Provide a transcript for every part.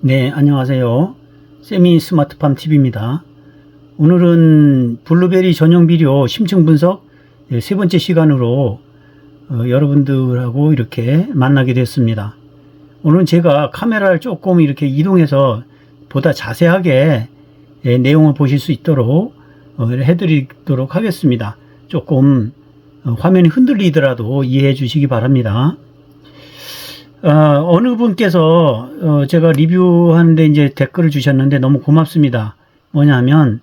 네, 안녕하세요. 세미 스마트팜 TV입니다. 오늘은 블루베리 전용 비료 심층 분석 세 번째 시간으로 여러분들하고 이렇게 만나게 됐습니다. 오늘은 제가 카메라를 조금 이렇게 이동해서 보다 자세하게 내용을 보실 수 있도록 해드리도록 하겠습니다. 조금 화면이 흔들리더라도 이해해 주시기 바랍니다. 어느 분께서 제가 리뷰하는데 이제 댓글을 주셨는데 너무 고맙습니다. 뭐냐면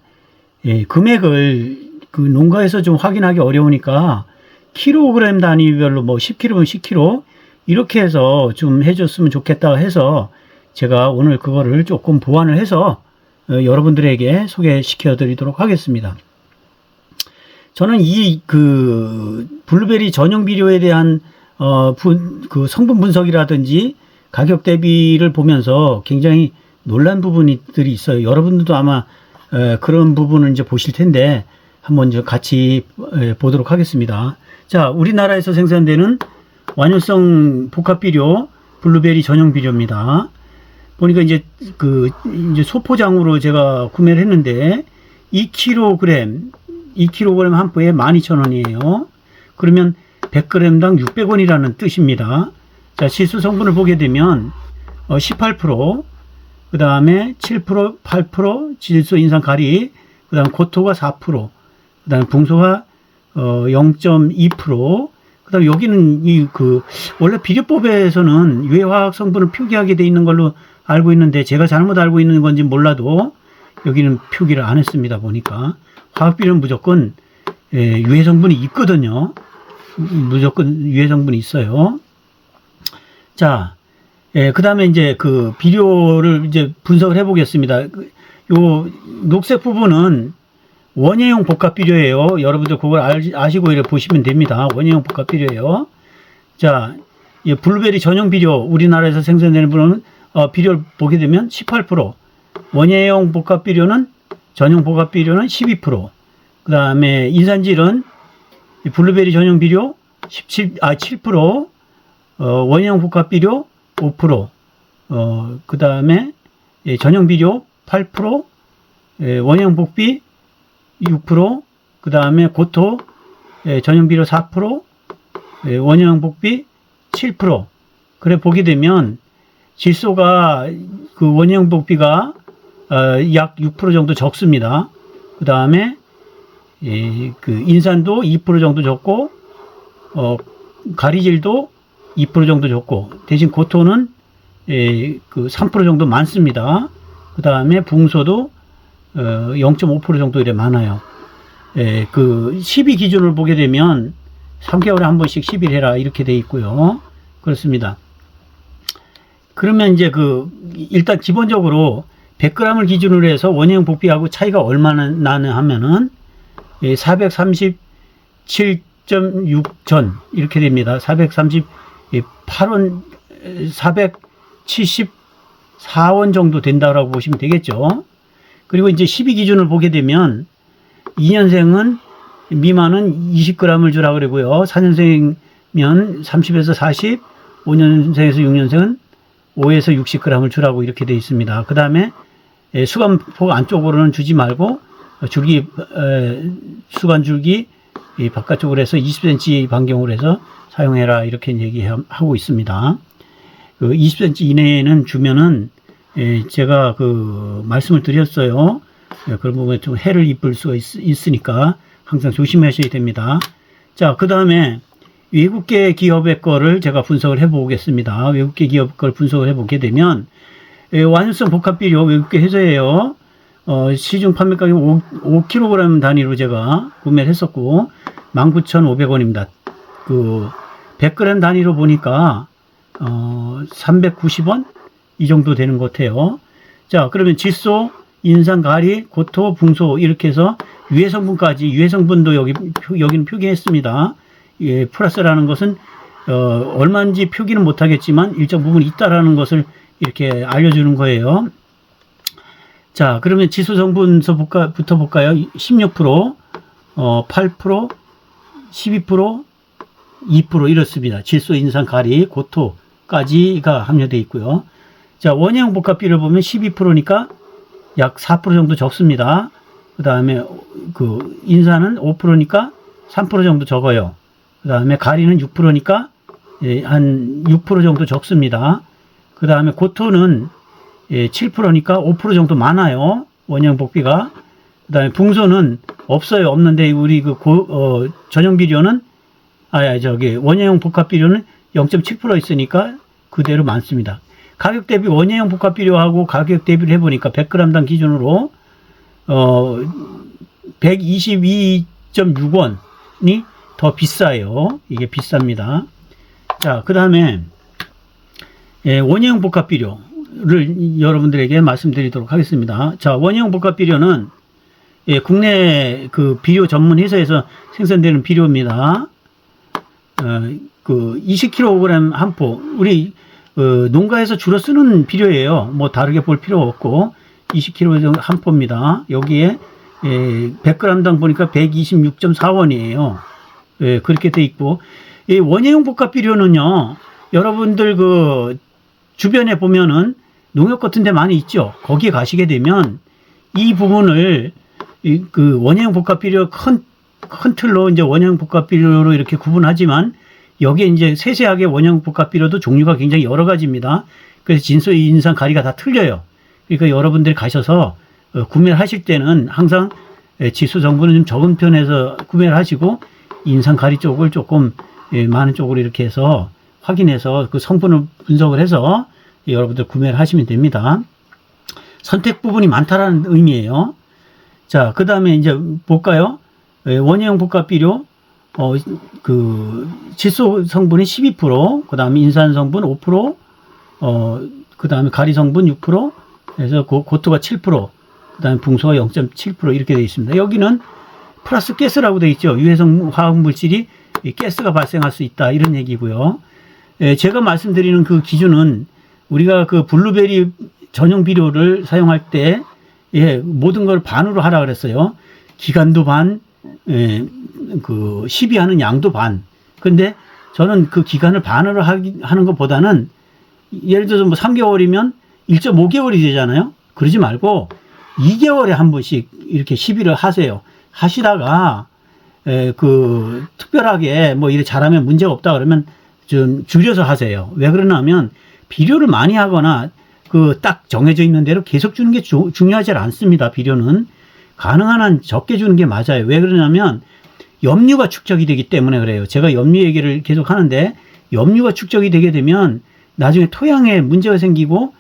금액을 그 농가에서 좀 확인하기 어려우니까 킬로그램 단위별로 뭐 10kg면 10kg 이렇게 해서 좀 해줬으면 좋겠다 해서 제가 오늘 그거를 조금 보완을 해서 여러분들에게 소개시켜 드리도록 하겠습니다. 저는 이 블루베리 전용 비료에 대한 그 성분 분석이라든지 가격 대비를 보면서 굉장히 놀란 부분들이 있어요. 여러분들도 아마 그런 부분을 이제 보실 텐데 한번 이제 같이 보도록 하겠습니다. 자, 우리나라에서 생산되는 완효성 복합 비료 블루베리 전용 비료입니다. 보니까 이제 이제 소포장으로 제가 구매를 했는데 2kg 한 포에 12,000원이에요. 그러면 100g당 600원이라는 뜻입니다. 자, 지수 성분을 보게 되면 18%, 그 다음에 7%, 8%, 질소 인산 가리, 그 다음 고토가 4%, 그 다음 붕소가 0.2%, 그 다음 여기는 원래 비료법에서는 유해화학 성분을 표기하게 돼 있는 걸로 알고 있는데 제가 잘못 알고 있는 건지 몰라도 여기는 표기를 안 했습니다. 보니까 화학비료는 무조건 유해 성분이 있거든요. 무조건 유해 성분이 있어요. 자, 그 다음에 이제 그 비료를 이제 분석을 해 보겠습니다. 요 녹색 부분은 원예용 복합 비료예요. 여러분들 그걸 아시고 이렇게 보시면 됩니다. 원예용 복합 비료예요. 자, 이 블루베리 전용 비료, 우리나라에서 생산되는 비료를 보게 되면 18%, 원예용 복합 비료는 전용 복합 비료는 12%, 그 다음에 인산질은 블루베리 전용 비료 7%, 원형 복합 비료 5%, 그 다음에 전용 비료 8%, 원형 복비 6%, 그 다음에 고토 전용 비료 4%, 원형 복비 7%. 그래 보게 되면 질소가 그 원형 복비가 약 6% 정도 적습니다. 그 다음에 그 인산도 2% 정도 적고 가리질도 2% 정도 적고 대신 고토는 그 3% 정도 많습니다. 그 다음에 붕소도 0.5% 정도 이래 많아요. 그 12 기준을 보게 되면 3개월에 한 번씩 10일 해라 이렇게 돼 있고요. 그렇습니다. 그러면 이제 일단 기본적으로 100g을 기준으로 해서 원형 복비하고 차이가 얼마나 나냐 하면은 437.6전 이렇게 됩니다. 438원, 474원 정도 된다고 보시면 되겠죠. 그리고 이제 12 기준을 보게 되면 2년생은 미만은 20g을 주라 그러고요. 4년생이면 30에서 40, 5년생에서 6년생은 5에서 60g을 주라고 이렇게 되어 있습니다. 그 다음에 수간폭 안쪽으로는 주지 말고 수간줄기 바깥쪽으로 해서 20cm 반경으로 해서 사용해라 이렇게 얘기하고 있습니다. 20cm 이내에는 주면은 제가 말씀을 드렸어요. 그런 부분에 좀 해를 입을 수가 있으니까 항상 조심하셔야 됩니다. 자, 그 다음에 외국계 기업의 거를 제가 분석을 해 보겠습니다. 외국계 기업 걸 분석을 해 보게 되면 완효성 복합 비료 외국계 회사예요. 시중 판매 가격 5kg 단위로 제가 구매를 했었고 19,500원입니다. 100g 단위로 보니까 390원 이 정도 되는 것 같아요. 자, 그러면 질소, 인산, 가리, 고토, 붕소 이렇게 해서 유해 성분까지 유해 성분도 여기는 표기했습니다. 플러스라는 것은 얼마인지 표기는 못하겠지만 일정 부분 있다라는 것을 이렇게 알려주는 거예요. 자, 그러면 지수 성분부터 볼까요? 16%, 8%, 12%, 2% 이렇습니다. 질소, 인산, 가리, 고토까지가 함유되어 있고요. 자, 원예용 복합비를 보면 12%니까 약 4% 정도 적습니다. 그 다음에 그 인산은 5%니까 3% 정도 적어요. 그 다음에 가리는 6%니까 한 6% 정도 적습니다. 그 다음에 고토는 7%니까 5% 정도 많아요. 원예용 복비가. 그 다음에 붕소는 없어요. 없는데 우리 그 전용 비료는 원예용 복합 비료는 0.7% 있으니까 그대로 많습니다. 가격 대비 원예용 복합 비료하고 가격 대비를 해보니까 100g당 기준으로 122.6원이 더 비싸요. 이게 비쌉니다. 자, 그 다음에 원예용 복합 비료를 여러분들에게 말씀드리도록 하겠습니다. 자, 원예용 복합 비료는 국내 그 비료 전문 회사에서 생산되는 비료입니다. 그 20kg 한 포, 우리 농가에서 주로 쓰는 비료예요. 뭐 다르게 볼 필요 없고 20kg 정도 한 포입니다. 여기에 100g당 보니까 126.4원이에요. 그렇게 돼 있고, 이 원예용 복합 비료는요, 여러분들 그 주변에 보면은 농협 같은 데 많이 있죠. 거기에 가시게 되면 이 부분을 그 원예용 복합 비료 큰 틀로 이제 원예용 복합 비료로 이렇게 구분하지만 여기에 이제 세세하게 원예용 복합 비료도 종류가 굉장히 여러 가지입니다. 그래서 진소, 인산, 가리가 다 틀려요. 그러니까 여러분들이 가셔서 구매를 하실 때는 항상 지수 성분은 좀 적은 편에서 구매를 하시고 인산, 가리 쪽을 조금 많은 쪽으로 이렇게 해서 확인해서 그 성분을 분석을 해서 여러분들 구매를 하시면 됩니다. 선택 부분이 많다라는 의미예요. 자, 그 다음에 이제 볼까요? 원예용 복합 비료, 그 질소 성분이 12%, 그 다음에 인산 성분 5%, 그 다음에 가리 성분 6%, 그래서 고토가 7%, 그 다음에 붕소가 0.7% 이렇게 되어 있습니다. 여기는 플러스 가스라고 되어 있죠. 유해성 화학 물질이 가스가 발생할 수 있다 이런 얘기고요. 제가 말씀드리는 그 기준은 우리가 그 블루베리 전용 비료를 사용할 때 모든 걸 반으로 하라 그랬어요. 기간도 반, 그 시비하는 양도 반. 근데 저는 그 기간을 반으로 하는 것보다는 예를 들어서 뭐 3개월이면 1.5개월이 되잖아요. 그러지 말고 2개월에 한 번씩 이렇게 시비를 하세요. 하시다가 그 특별하게 뭐 이렇게 잘하면 문제가 없다 그러면 좀 줄여서 하세요. 왜 그러냐면 비료를 많이 하거나 그 딱 정해져 있는 대로 계속 주는 게 중요하지 않습니다. 비료는 가능한 한 적게 주는 게 맞아요. 왜 그러냐면 염류가 축적이 되기 때문에 그래요. 제가 염류 얘기를 계속 하는데 염류가 축적이 되게 되면 나중에 토양에 문제가 생기고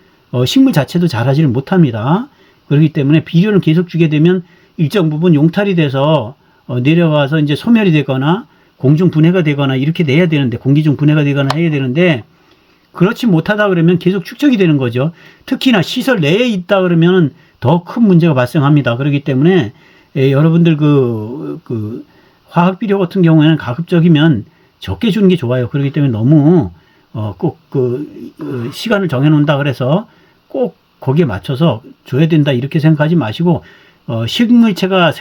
식물 자체도 자라지를 못합니다. 그렇기 때문에 비료를 계속 주게 되면 일정 부분 용탈이 돼서 내려가서 이제 소멸이 되거나 공중 분해가 되거나 이렇게 내야 되는데, 공기 중 분해가 되거나 해야 되는데 그렇지 못하다 그러면 계속 축적이 되는 거죠. 특히나 시설 내에 있다 그러면 더 큰 문제가 발생합니다. 그렇기 때문에 여러분들 그 화학 비료 같은 경우에는 가급적이면 적게 주는 게 좋아요. 그렇기 때문에 너무 꼭 시간을 정해 놓는다 그래서 꼭 거기에 맞춰서 줘야 된다 이렇게 생각하지 마시고 식물체가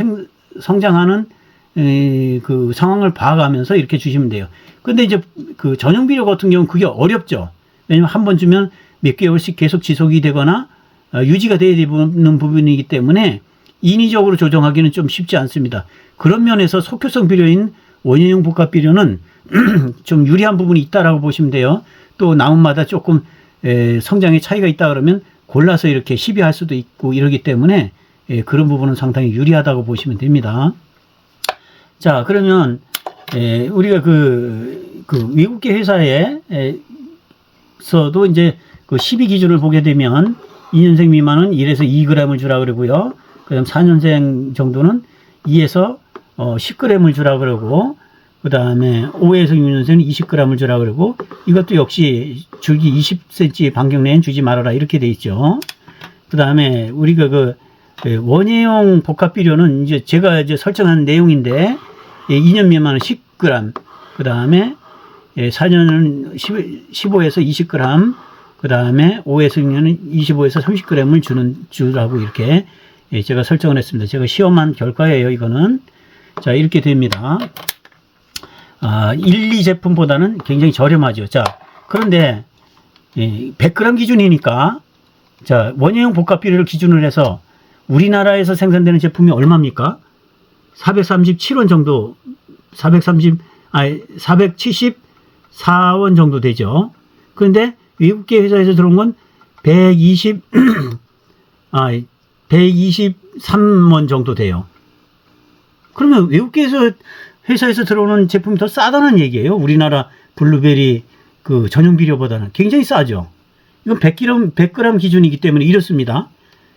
성장하는 그 상황을 봐가면서 이렇게 주시면 돼요. 근데 이제 그 전용 비료 같은 경우는 그게 어렵죠. 왜냐면 한 번 주면 몇 개월씩 계속 지속이 되거나 유지가 돼야 되는 부분이기 때문에 인위적으로 조정하기는 좀 쉽지 않습니다. 그런 면에서 속효성 비료인 원예용 복합 비료는 좀 유리한 부분이 있다라고 보시면 돼요. 또 나무마다 조금 성장의 차이가 있다 그러면 골라서 이렇게 시비할 수도 있고 이러기 때문에 그런 부분은 상당히 유리하다고 보시면 됩니다. 자, 그러면 우리가 그 외국계 회사에서도 이제 그 12 기준을 보게 되면 2년생 미만은 1에서 2g을 주라 그러고요. 그다음 4년생 정도는 2에서 10g을 주라 그러고, 그다음에 5에서 6년생은 20g을 주라 그러고, 이것도 역시 줄기 20cm 반경 내엔 주지 말아라 이렇게 돼 있죠. 그다음에 우리가 그 원예용 복합 비료는 이제 제가 이제 설정한 내용인데 2년 미만은 10g, 그다음에 4년은 15에서 20g, 그다음에 5에서 6년은 25에서 30g을 주라고 이렇게 제가 설정을 했습니다. 제가 시험한 결과예요, 이거는. 자, 이렇게 됩니다. 1, 2 제품보다는 굉장히 저렴하죠. 자, 그런데 100g 기준이니까 자, 원예용 복합 비료를 기준으로 해서 우리나라에서 생산되는 제품이 얼마입니까? 437원 정도, 474원 정도 되죠. 그런데 외국계 회사에서 들어온 건 123원 정도 돼요. 그러면 외국계 회사에서 들어오는 제품이 더 싸다는 얘기예요. 우리나라 블루베리 그 전용 비료보다는 굉장히 싸죠. 이건 100g 기준이기 때문에 이렇습니다.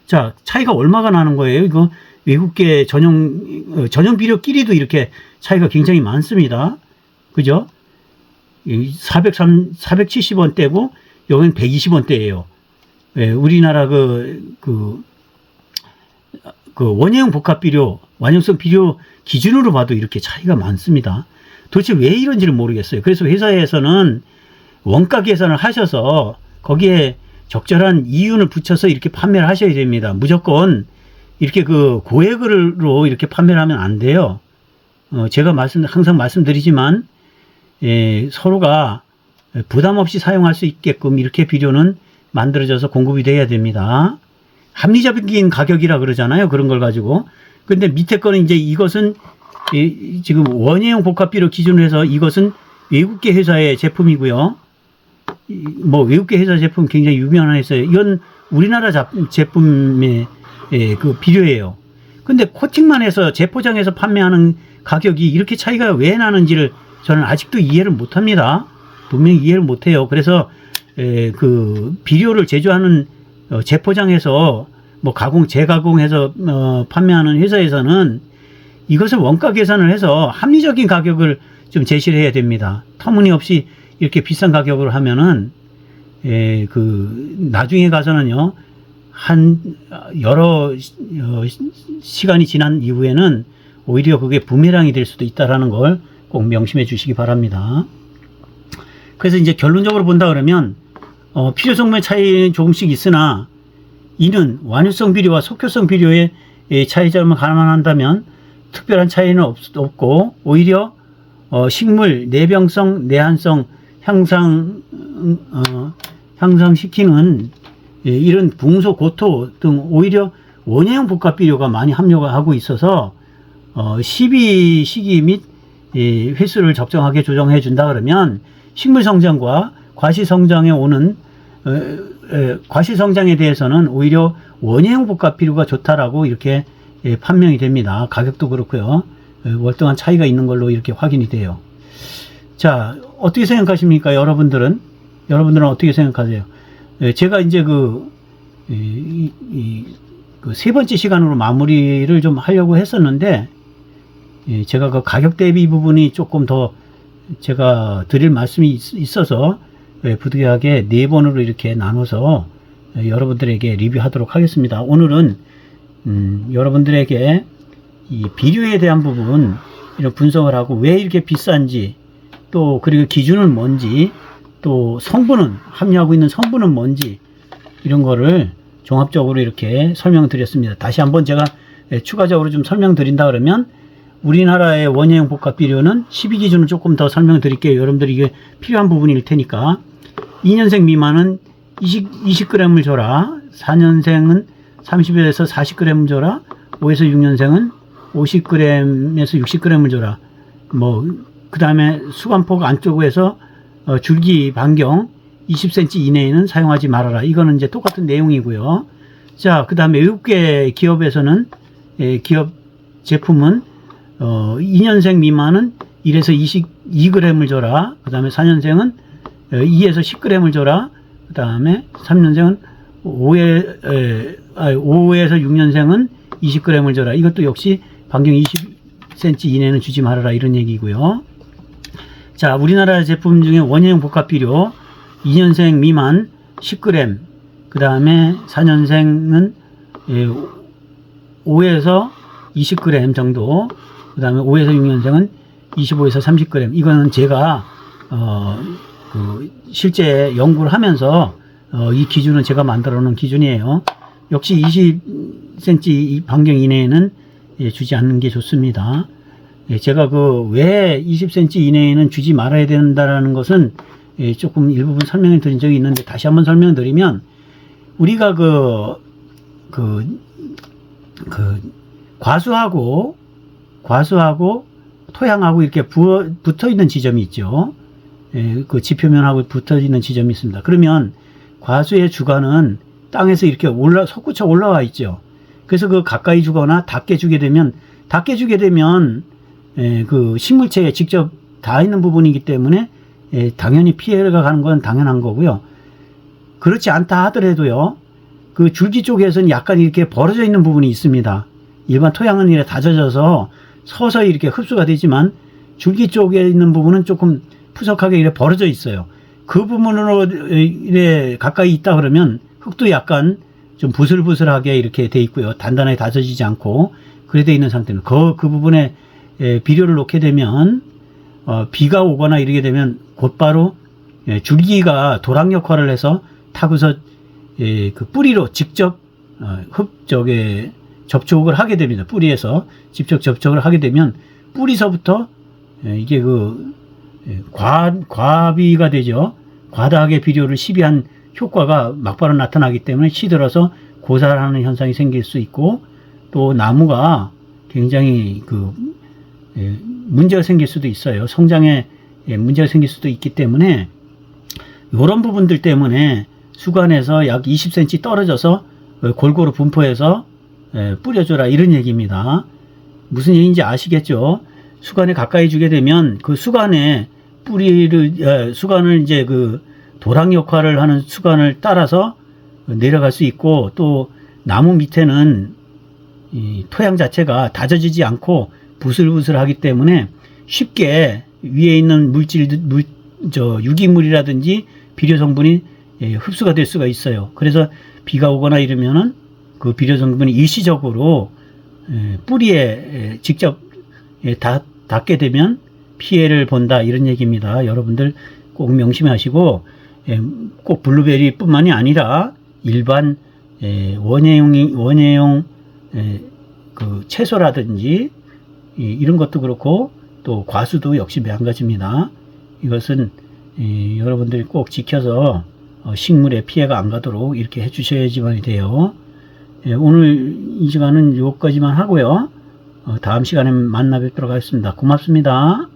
자, 차이가 얼마가 나는 거예요? 이거 외국계 전용 비료끼리도 이렇게 차이가 굉장히 많습니다. 그죠? 470원대고 여기는 120원대예요. 예, 우리나라 그 원예용 복합 비료, 완용성 비료 기준으로 봐도 이렇게 차이가 많습니다. 도대체 왜 이런지를 모르겠어요. 그래서 회사에서는 원가 계산을 하셔서 거기에 적절한 이윤을 붙여서 이렇게 판매를 하셔야 됩니다. 무조건 이렇게 그 고액으로 이렇게 판매를 하면 안 돼요. 제가 항상 말씀드리지만, 서로가 부담 없이 사용할 수 있게끔 이렇게 비료는 만들어져서 공급이 돼야 됩니다. 합리적인 가격이라 그러잖아요. 그런 걸 가지고. 근데 밑에 거는 이제 이것은 지금 원예용 복합 비료 기준으로 해서 이것은 외국계 회사의 제품이고요. 뭐 외국계 회사 제품 굉장히 유명한 회사예요. 이건 우리나라 제품의 그 비료예요. 근데 코팅만 해서 재포장해서 판매하는 가격이 이렇게 차이가 왜 나는지를 저는 아직도 이해를 못합니다. 분명히 이해를 못해요. 그래서 그 비료를 제조하는 재포장해서 뭐 재가공해서 판매하는 회사에서는 이것을 원가 계산을 해서 합리적인 가격을 좀 제시를 해야 됩니다. 터무니없이 이렇게 비싼 가격으로 하면은 나중에 가서는요, 여러 시간이 지난 이후에는 오히려 그게 부메랑이 될 수도 있다라는 걸 꼭 명심해 주시기 바랍니다. 그래서 이제 결론적으로 본다 그러면 필요 성분의 차이는 조금씩 있으나 이는 완효성 비료와 속효성 비료의 차이점을 감안한다면 특별한 차이는 없고 오히려 식물 내병성, 내한성 향상시키는 이런 붕소, 고토 등 오히려 원예용 복합 비료가 많이 함유하고 있어서 시비 시기 및 횟수를 적정하게 조정해 준다 그러면 식물 성장과 과시 성장에 오는 과시 성장에 대해서는 오히려 원예용 복합 비료가 좋다라고 이렇게 판명이 됩니다. 가격도 그렇고요. 월등한 차이가 있는 걸로 이렇게 확인이 돼요. 자, 어떻게 생각하십니까? 여러분들은 어떻게 생각하세요? 제가 이제 세 번째 시간으로 마무리를 좀 하려고 했었는데, 제가 그 가격 대비 부분이 조금 더 제가 드릴 말씀이 있어서 부득이하게 4번으로 이렇게 나눠서 여러분들에게 리뷰하도록 하겠습니다. 오늘은 여러분들에게 이 비료에 대한 부분 이런 분석을 하고 왜 이렇게 비싼지, 또 그리고 기준은 뭔지, 또 성분은 함유하고 있는 성분은 뭔지, 이런 거를 종합적으로 이렇게 설명드렸습니다. 다시 한번 제가 추가적으로 좀 설명드린다 그러면 우리나라의 원예용 복합 비료는 12기준을 조금 더 설명드릴게요. 여러분들이 이게 필요한 부분일 테니까. 2년생 미만은 20g을 줘라. 4년생은 30에서 40g을 줘라. 5에서 6년생은 50g에서 60g을 줘라. 그 다음에 수관폭 안쪽에서 줄기 반경 20cm 이내에는 사용하지 말아라. 이거는 이제 똑같은 내용이고요. 자, 그 다음에 외국계 기업에서는, 기업 제품은, 2년생 미만은 1에서 22g을 줘라. 그 다음에 4년생은 2에서 10g을 줘라. 그 다음에 3년생은 5에서 6년생은 20g을 줘라. 이것도 역시 반경 20cm 이내는 주지 말아라. 이런 얘기고요. 자, 우리나라 제품 중에 원예용 복합 비료 2년생 미만 10g, 그 다음에 4년생은 5에서 20g 정도, 그 다음에 5에서 6년생은 25에서 30g. 이거는 제가 실제 연구를 하면서 이 기준은 제가 만들어 놓은 기준이에요. 역시 20cm 반경 이내에는 주지 않는 게 좋습니다. 제가 왜 20cm 이내에는 주지 말아야 된다라는 것은 조금 일부분 설명을 드린 적이 있는데, 다시 한번 설명드리면, 우리가 과수하고 토양하고 이렇게 붙어 있는 지점이 있죠. 예, 그 지표면하고 붙어 있는 지점이 있습니다. 그러면 과수의 주관은 땅에서 이렇게 솟구쳐 올라와 있죠. 그래서 그 가까이 주거나 닿게 주게 되면 예, 그 식물체에 직접 닿아 있는 부분이기 때문에 예, 당연히 피해가 가는 건 당연한 거고요. 그렇지 않다 하더라도요, 그 줄기 쪽에서는 약간 이렇게 벌어져 있는 부분이 있습니다. 일반 토양은 이렇게 다져져서 서서히 이렇게 흡수가 되지만 줄기 쪽에 있는 부분은 조금 푸석하게 이렇게 벌어져 있어요. 그 부분으로 이렇게 가까이 있다 그러면 흙도 약간 좀 부슬부슬하게 이렇게 돼 있고요. 단단하게 다져지지 않고 그래 돼 있는 상태는 그 부분에 비료를 놓게 되면 비가 오거나 이러게 되면 곧바로 줄기가 도랑 역할을 해서 타고서 그 뿌리로 직접 접촉을 하게 됩니다. 뿌리에서 직접 접촉을 하게 되면 뿌리서부터 이게 과비가 되죠. 과다하게 비료를 시비한 효과가 막바로 나타나기 때문에 시들어서 고살하는 현상이 생길 수 있고, 또 나무가 굉장히 문제가 생길 수도 있어요. 성장에 문제가 생길 수도 있기 때문에 이런 부분들 때문에 수관에서 약 20cm 떨어져서 골고루 분포해서 뿌려줘라 이런 얘기입니다. 무슨 얘기인지 아시겠죠? 수관에 가까이 주게 되면 그 수관에 수관을 이제 도랑 역할을 하는 수관을 따라서 내려갈 수 있고, 또 나무 밑에는 이 토양 자체가 다져지지 않고 부슬부슬하기 때문에 쉽게 위에 있는 유기물이라든지 비료 성분이 흡수가 될 수가 있어요. 그래서 비가 오거나 이러면은 그 비료 성분이 일시적으로 뿌리에 직접 닿게 되면 피해를 본다 이런 얘기입니다. 여러분들 꼭 명심하시고, 꼭 블루베리 뿐만이 아니라 일반 원예용 채소라든지 이런 것도 그렇고 또 과수도 역시 마찬가지입니다. 이것은 여러분들이 꼭 지켜서 식물에 피해가 안 가도록 이렇게 해 주셔야지만 돼요. 오늘 이 시간은 여기까지만 하고요. 다음 시간에 만나 뵙도록 하겠습니다. 고맙습니다.